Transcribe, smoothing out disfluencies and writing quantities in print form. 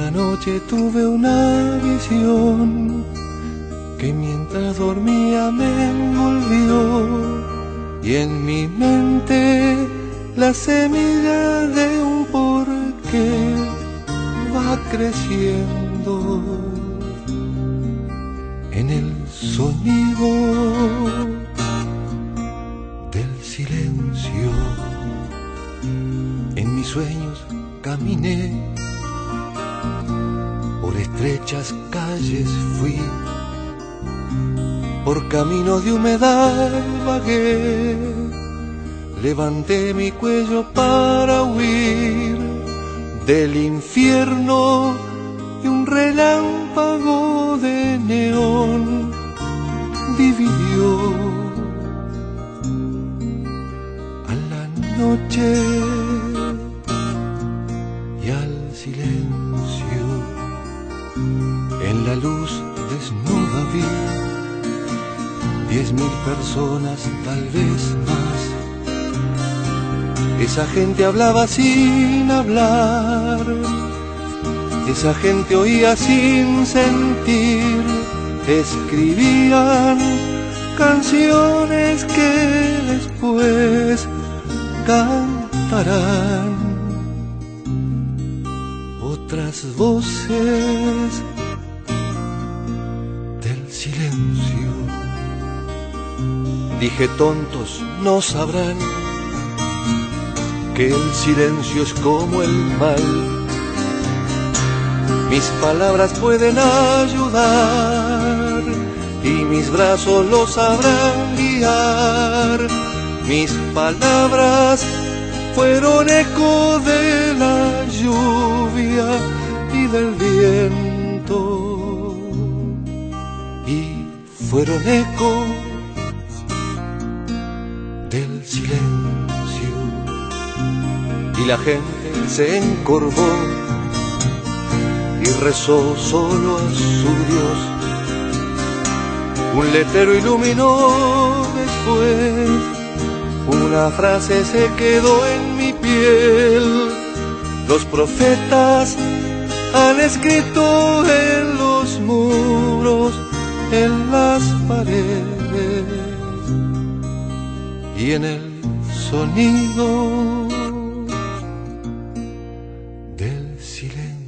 Una noche tuve una visión que mientras dormía me envolvió, y en mi mente la semilla de un porqué va creciendo en el sonido del silencio. En mis sueños caminé, por estrechas calles fui, por caminos de humedad vagué, levanté mi cuello para huir del infierno, y un relámpago de neón dividió a la noche y al silencio. En la luz desnuda vi 10.000 personas, tal vez más. Esa gente hablaba sin hablar, esa gente oía sin sentir, escribían canciones que después cantarán. Otras voces del silencio. Dije, tontos no sabrán que el silencio es como el mal. Mis palabras pueden ayudar y mis brazos los sabrán guiar. Mis palabras fueron eco de la lluvia y del viento, y fueron eco del silencio. Y la gente se encorvó y rezó solo a su Dios. Un letrero iluminó después, una frase se quedó en mi piel. Los profetas han escrito en los muros, en las paredes y en el sonido del silencio.